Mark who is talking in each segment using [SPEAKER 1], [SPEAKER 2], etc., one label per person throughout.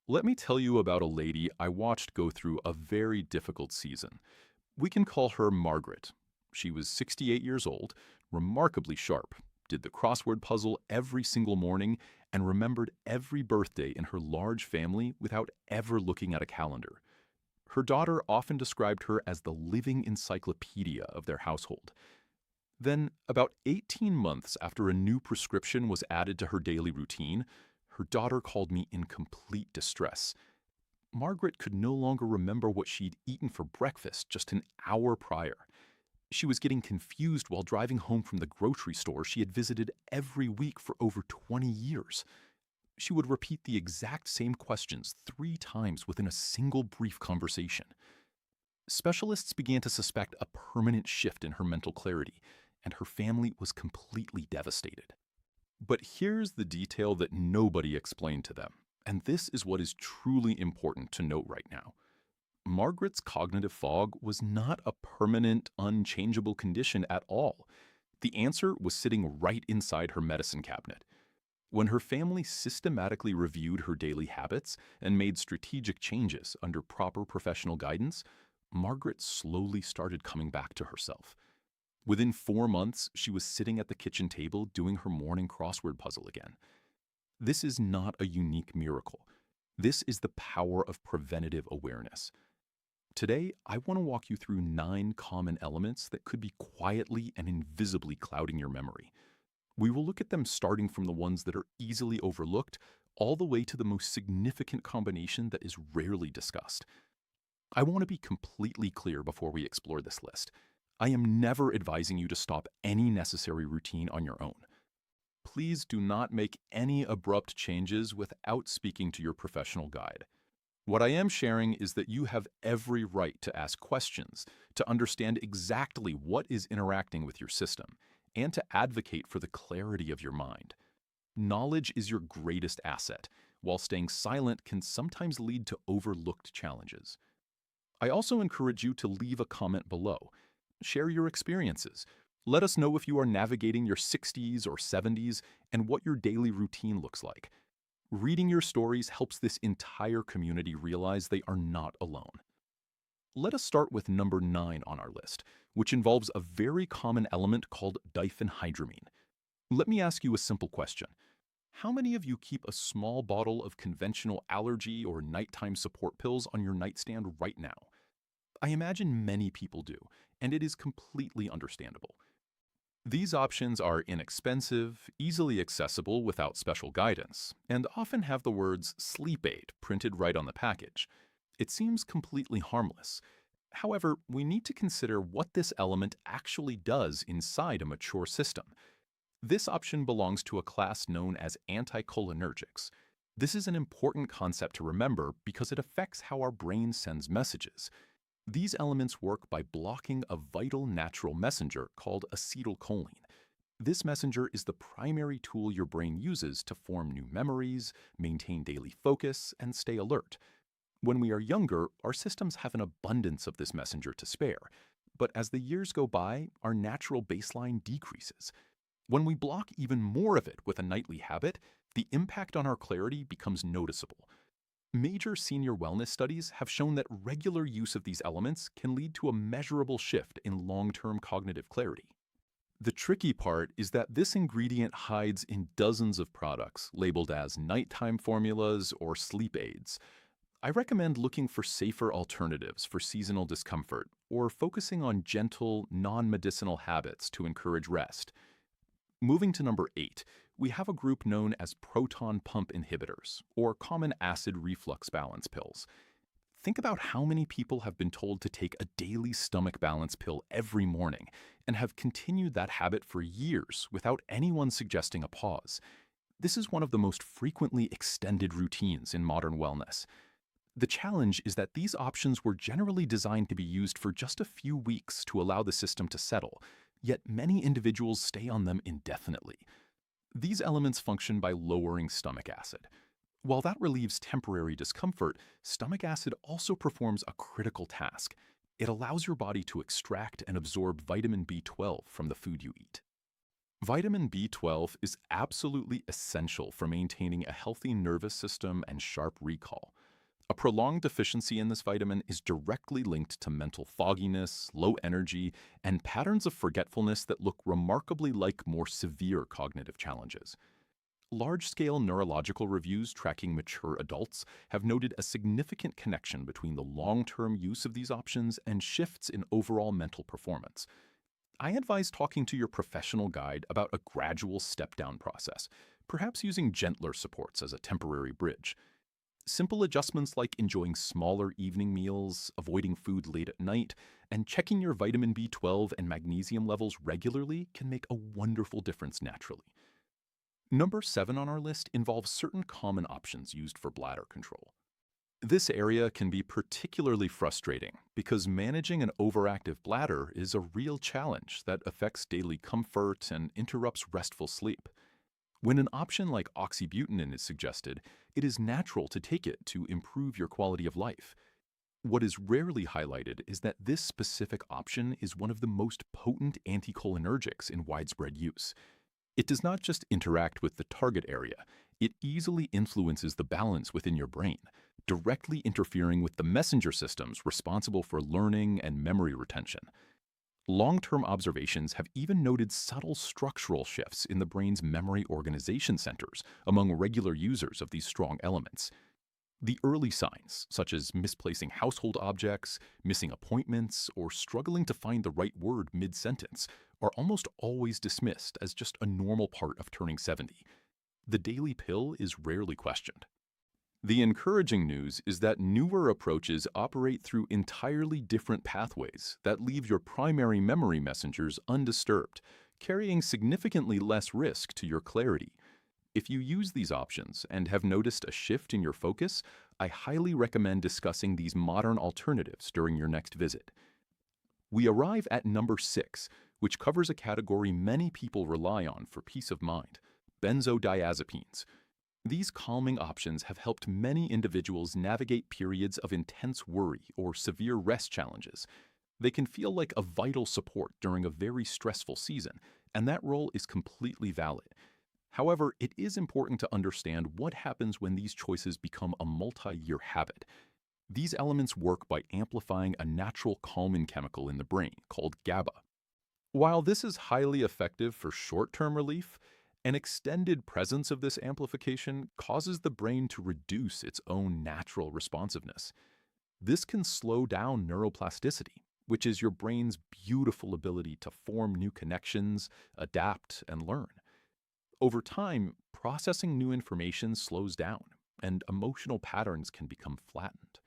[SPEAKER 1] Let me tell you about a lady I watched go through a very difficult season. We can call her Margaret. She was 68 years old, remarkably sharp, did the crossword puzzle every single morning, and remembered every birthday in her large family without ever looking at a calendar. Her daughter often described her as the living encyclopedia of their household. Then, about 18 months after a new prescription was added to her daily routine, her daughter called me in complete distress. Margaret could no longer remember what she'd eaten for breakfast just an hour prior. She was getting confused while driving home from the grocery store she had visited every week for over 20 years. She would repeat the exact same questions 3 times within a single brief conversation. Specialists began to suspect a permanent shift in her mental clarity, and her family was completely devastated. But here's the detail that nobody explained to them, and this is what is truly important to note right now. Margaret's cognitive fog was not a permanent, unchangeable condition at all. The answer was sitting right inside her medicine cabinet. When her family systematically reviewed her daily habits and made strategic changes under proper professional guidance, Margaret slowly started coming back to herself. Within 4 months, she was sitting at the kitchen table doing her morning crossword puzzle again. This is not a unique miracle. This is the power of preventative awareness. Today, I want to walk you through 9 common elements that could be quietly and invisibly clouding your memory. We will look at them starting from the ones that are easily overlooked all the way to the most significant combination that is rarely discussed. I want to be completely clear before we explore this list. I am never advising you to stop any necessary routine on your own. Please do not make any abrupt changes without speaking to your professional guide. What I am sharing is that you have every right to ask questions, to understand exactly what is interacting with your system, and to advocate for the clarity of your mind. Knowledge is your greatest asset, while staying silent can sometimes lead to overlooked challenges. I also encourage you to leave a comment below. Share your experiences. Let us know if you are navigating your 60s or 70s and what your daily routine looks like. Reading your stories helps this entire community realize they are not alone. Let us start with number 9 on our list, which involves a very common element called diphenhydramine. Let me ask you a simple question. How many of you keep a small bottle of conventional allergy or nighttime support pills on your nightstand right now? I imagine many people do, and it is completely understandable. These options are inexpensive, easily accessible without special guidance, and often have the words sleep aid printed right on the package. It seems completely harmless. However, we need to consider what this element actually does inside a mature system. This option belongs to a class known as anticholinergics. This is an important concept to remember because it affects how our brain sends messages. These elements work by blocking a vital natural messenger called acetylcholine. This messenger is the primary tool your brain uses to form new memories, maintain daily focus, and stay alert. When we are younger, our systems have an abundance of this messenger to spare, but as the years go by, our natural baseline decreases. When we block even more of it with a nightly habit, the impact on our clarity becomes noticeable. Major senior wellness studies have shown that regular use of these elements can lead to a measurable shift in long-term cognitive clarity. The tricky part is that this ingredient hides in dozens of products labeled as nighttime formulas or sleep aids. I recommend looking for safer alternatives for seasonal discomfort or focusing on gentle, non-medicinal habits to encourage rest. Moving to number 8, we have a group known as proton pump inhibitors, or common acid reflux balance pills. Think about how many people have been told to take a daily stomach balance pill every morning and have continued that habit for years without anyone suggesting a pause. This is one of the most frequently extended routines in modern wellness. The challenge is that these options were generally designed to be used for just a few weeks to allow the system to settle, yet many individuals stay on them indefinitely. These elements function by lowering stomach acid. While that relieves temporary discomfort, stomach acid also performs a critical task. It allows your body to extract and absorb vitamin B12 from the food you eat. Vitamin B12 is absolutely essential for maintaining a healthy nervous system and sharp recall. A prolonged deficiency in this vitamin is directly linked to mental fogginess, low energy, and patterns of forgetfulness that look remarkably like more severe cognitive challenges. Large-scale neurological reviews tracking mature adults have noted a significant connection between the long-term use of these options and shifts in overall mental performance. I advise talking to your professional guide about a gradual step-down process, perhaps using gentler supports as a temporary bridge. Simple adjustments like enjoying smaller evening meals, avoiding food late at night, and checking your vitamin B12 and magnesium levels regularly can make a wonderful difference naturally. Number 7 on our list involves certain common options used for bladder control. This area can be particularly frustrating because managing an overactive bladder is a real challenge that affects daily comfort and interrupts restful sleep. When an option like oxybutynin is suggested, it is natural to take it to improve your quality of life. What is rarely highlighted is that this specific option is one of the most potent anticholinergics in widespread use. It does not just interact with the target area, it easily influences the balance within your brain, directly interfering with the messenger systems responsible for learning and memory retention. Long-term observations have even noted subtle structural shifts in the brain's memory organization centers among regular users of these strong elements. The early signs, such as misplacing household objects, missing appointments, or struggling to find the right word mid-sentence, are almost always dismissed as just a normal part of turning 70. The daily pill is rarely questioned. The encouraging news is that newer approaches operate through entirely different pathways that leave your primary memory messengers undisturbed, carrying significantly less risk to your clarity. If you use these options and have noticed a shift in your focus, I highly recommend discussing these modern alternatives during your next visit. We arrive at number 6, which covers a category many people rely on for peace of mind: benzodiazepines. These calming options have helped many individuals navigate periods of intense worry or severe rest challenges. They can feel like a vital support during a very stressful season, and that role is completely valid. However, it is important to understand what happens when these choices become a multi-year habit. These elements work by amplifying a natural calming chemical in the brain called GABA. While this is highly effective for short-term relief, an extended presence of this amplification causes the brain to reduce its own natural responsiveness. This can slow down neuroplasticity, which is your brain's beautiful ability to form new connections, adapt, and learn. Over time, processing new information slows down, and emotional patterns can become flattened.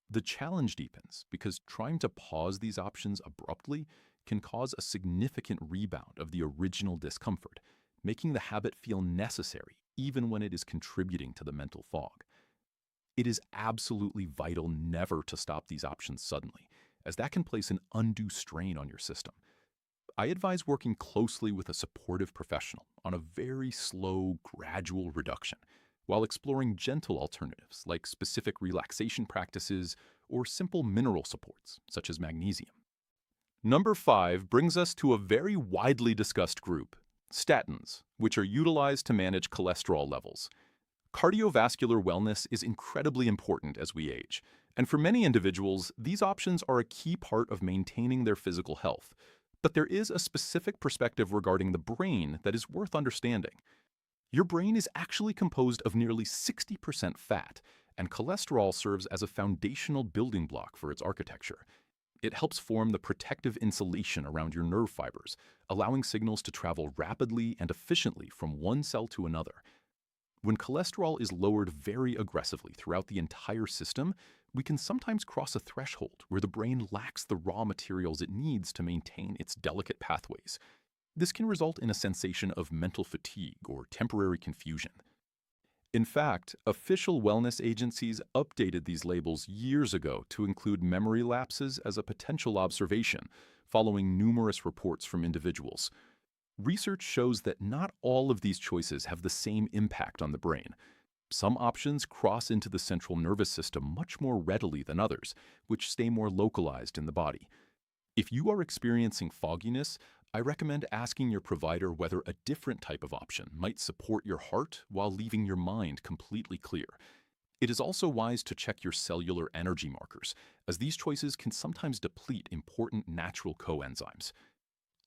[SPEAKER 1] The challenge deepens because trying to pause these options abruptly can cause a significant rebound of the original discomfort, making the habit feel necessary even when it is contributing to the mental fog. It is absolutely vital never to stop these options suddenly, as that can place an undue strain on your system. I advise working closely with a supportive professional on a very slow, gradual reduction, while exploring gentle alternatives like specific relaxation practices or simple mineral supports, such as magnesium. Number 5 brings us to a very widely discussed group: statins, which are utilized to manage cholesterol levels. Cardiovascular wellness is incredibly important as we age, and for many individuals, these options are a key part of maintaining their physical health. But there is a specific perspective regarding the brain that is worth understanding. Your brain is actually composed of nearly 60% fat, and cholesterol serves as a foundational building block for its architecture. It helps form the protective insulation around your nerve fibers, allowing signals to travel rapidly and efficiently from one cell to another. When cholesterol is lowered very aggressively throughout the entire system, we can sometimes cross a threshold where the brain lacks the raw materials it needs to maintain its delicate pathways. This can result in a sensation of mental fatigue or temporary confusion. In fact, official wellness agencies updated these labels years ago to include memory lapses as a potential observation, following numerous reports from individuals. Research shows that not all of these choices have the same impact on the brain. Some options cross into the central nervous system much more readily than others, which stay more localized in the body. If you are experiencing fogginess, I recommend asking your provider whether a different type of option might support your heart while leaving your mind completely clear. It is also wise to check your cellular energy markers, as these choices can sometimes deplete important natural coenzymes.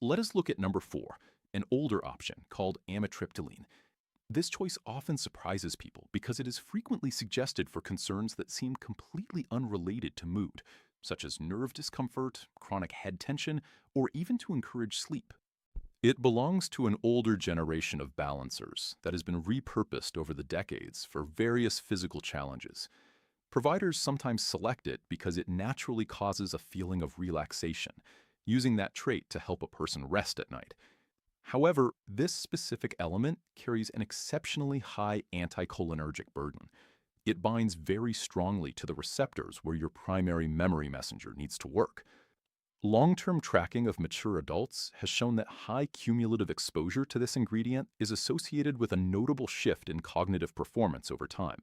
[SPEAKER 1] Let us look at number 4, an older option called amitriptyline. This choice often surprises people because it is frequently suggested for concerns that seem completely unrelated to mood, such as nerve discomfort, chronic head tension, or even to encourage sleep. It belongs to an older generation of balancers that has been repurposed over the decades for various physical challenges. Providers sometimes select it because it naturally causes a feeling of relaxation, using that trait to help a person rest at night. However, this specific element carries an exceptionally high anticholinergic burden. It binds very strongly to the receptors where your primary memory messenger needs to work. Long-term tracking of mature adults has shown that high cumulative exposure to this ingredient is associated with a notable shift in cognitive performance over time.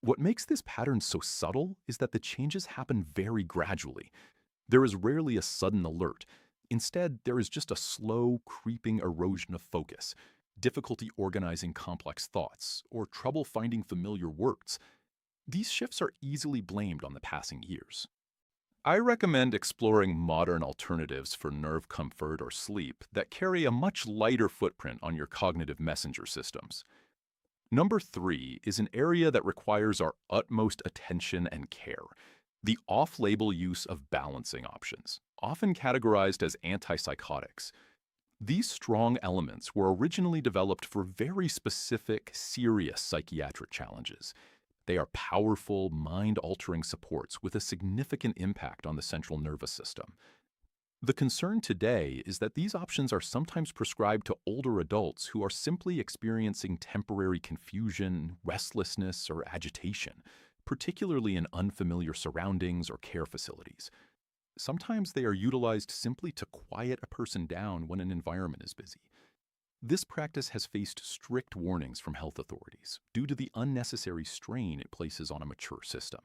[SPEAKER 1] What makes this pattern so subtle is that the changes happen very gradually. There is rarely a sudden alert. Instead, there is just a slow, creeping erosion of focus, difficulty organizing complex thoughts, or trouble finding familiar words. These shifts are easily blamed on the passing years. I recommend exploring modern alternatives for nerve comfort or sleep that carry a much lighter footprint on your cognitive messenger systems. Number 3 is an area that requires our utmost attention and care: the off-label use of balancing options, often categorized as antipsychotics. These strong elements were originally developed for very specific, serious psychiatric challenges. They are powerful, mind-altering supports with a significant impact on the central nervous system. The concern today is that these options are sometimes prescribed to older adults who are simply experiencing temporary confusion, restlessness, or agitation, particularly in unfamiliar surroundings or care facilities. Sometimes they are utilized simply to quiet a person down when an environment is busy. This practice has faced strict warnings from health authorities due to the unnecessary strain it places on a mature system.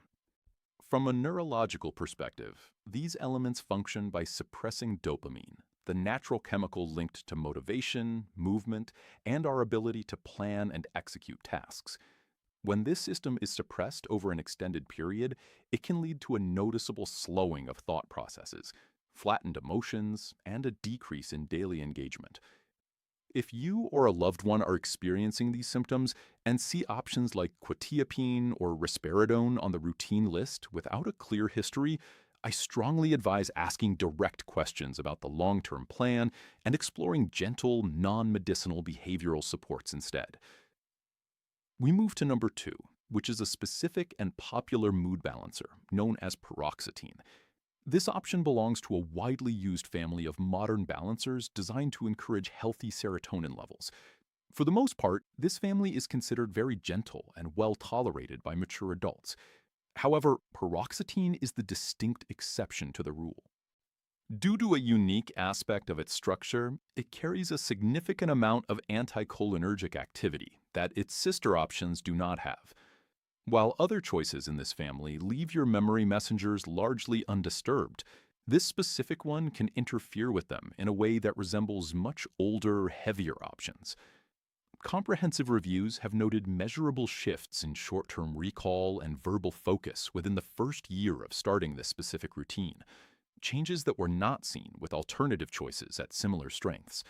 [SPEAKER 1] From a neurological perspective, these elements function by suppressing dopamine, the natural chemical linked to motivation, movement, and our ability to plan and execute tasks. When this system is suppressed over an extended period, it can lead to a noticeable slowing of thought processes, flattened emotions, and a decrease in daily engagement. If you or a loved one are experiencing these symptoms and see options like quetiapine or risperidone on the routine list without a clear history, I strongly advise asking direct questions about the long-term plan and exploring gentle, non-medicinal behavioral supports instead. We move to number 2, which is a specific and popular mood balancer known as paroxetine. This option belongs to a widely used family of modern balancers designed to encourage healthy serotonin levels. For the most part, this family is considered very gentle and well tolerated by mature adults. However, paroxetine is the distinct exception to the rule. Due to a unique aspect of its structure, it carries a significant amount of anticholinergic activity that its sister options do not have. While other choices in this family leave your memory messengers largely undisturbed, this specific one can interfere with them in a way that resembles much older, heavier options. Comprehensive reviews have noted measurable shifts in short-term recall and verbal focus within the first year of starting this specific routine, changes that were not seen with alternative choices at similar strengths.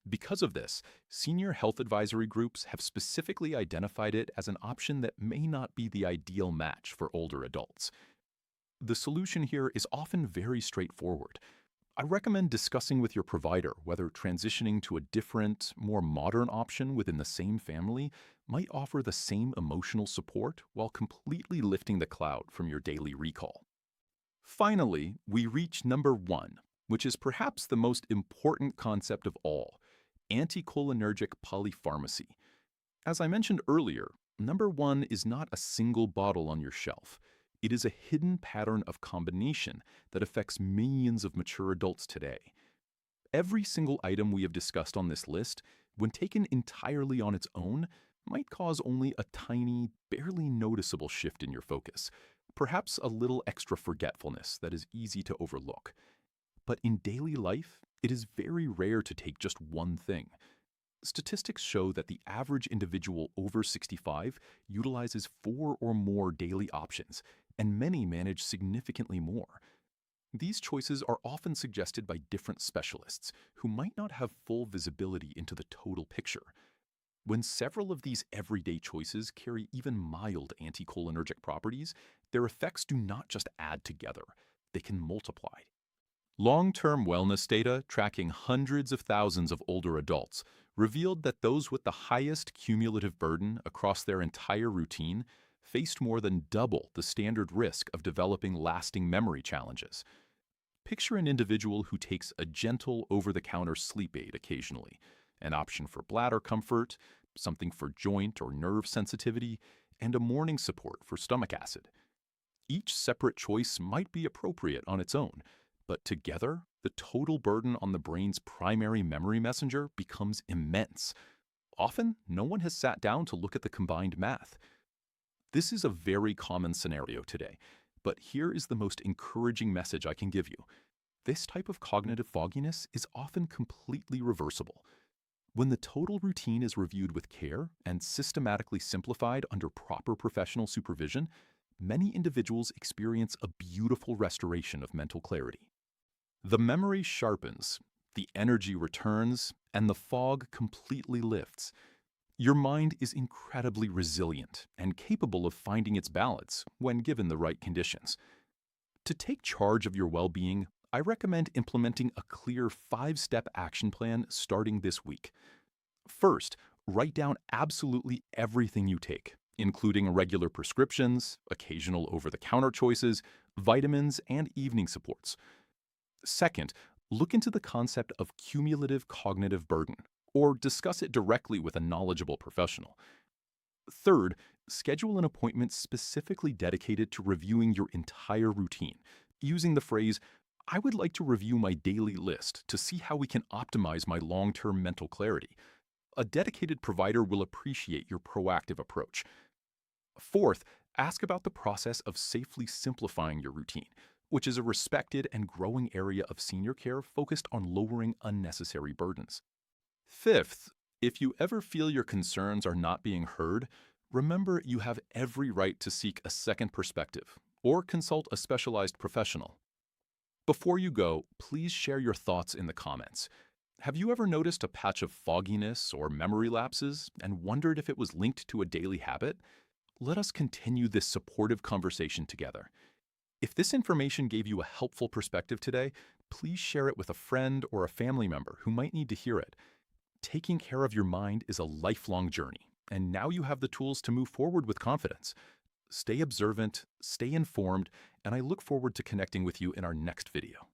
[SPEAKER 1] Because of this, senior health advisory groups have specifically identified it as an option that may not be the ideal match for older adults. The solution here is often very straightforward. I recommend discussing with your provider whether transitioning to a different, more modern option within the same family might offer the same emotional support while completely lifting the cloud from your daily recall. Finally, we reach number 1, which is perhaps the most important concept of all: anticholinergic polypharmacy. As I mentioned earlier, number 1 is not a single bottle on your shelf. It is a hidden pattern of combination that affects millions of mature adults today. Every single item we have discussed on this list, when taken entirely on its own, might cause only a tiny, barely noticeable shift in your focus, perhaps a little extra forgetfulness that is easy to overlook. But in daily life, it is very rare to take just one thing. Statistics show that the average individual over 65 utilizes 4 or more daily options, and many manage significantly more. These choices are often suggested by different specialists who might not have full visibility into the total picture. When several of these everyday choices carry even mild anticholinergic properties, their effects do not just add together, they can multiply. Long-term wellness data tracking hundreds of thousands of older adults revealed that those with the highest cumulative burden across their entire routine faced more than double the standard risk of developing lasting memory challenges. Picture an individual who takes a gentle over-the-counter sleep aid occasionally, an option for bladder comfort, something for joint or nerve sensitivity, and a morning support for stomach acid. Each separate choice might be appropriate on its own, but together, the total burden on the brain's primary memory messenger becomes immense. Often, no one has sat down to look at the combined math. This is a very common scenario today, but here is the most encouraging message I can give you. This type of cognitive fogginess is often completely reversible. When the total routine is reviewed with care and systematically simplified under proper professional supervision, many individuals experience a beautiful restoration of mental clarity. The memory sharpens, the energy returns, and the fog completely lifts. Your mind is incredibly resilient and capable of finding its balance when given the right conditions. To take charge of your well-being, I recommend implementing a clear 5-step action plan starting this week. First, write down absolutely everything you take, including regular prescriptions, occasional over-the-counter choices, vitamins, and evening supports. Second, look into the concept of cumulative cognitive burden, or discuss it directly with a knowledgeable professional. Third, schedule an appointment specifically dedicated to reviewing your entire routine, using the phrase, "I would like to review my daily list to see how we can optimize my long-term mental clarity." A dedicated provider will appreciate your proactive approach. Fourth, ask about the process of safely simplifying your routine, which is a respected and growing area of senior care focused on lowering unnecessary burdens. Fifth, if you ever feel your concerns are not being heard, remember you have every right to seek a second perspective or consult a specialized professional. Before you go, please share your thoughts in the comments. Have you ever noticed a patch of fogginess or memory lapses and wondered if it was linked to a daily habit? Let us continue this supportive conversation together. If this information gave you a helpful perspective today, please share it with a friend or a family member who might need to hear it. Taking care of your mind is a lifelong journey, and now you have the tools to move forward with confidence. Stay observant, stay informed, and I look forward to connecting with you in our next video.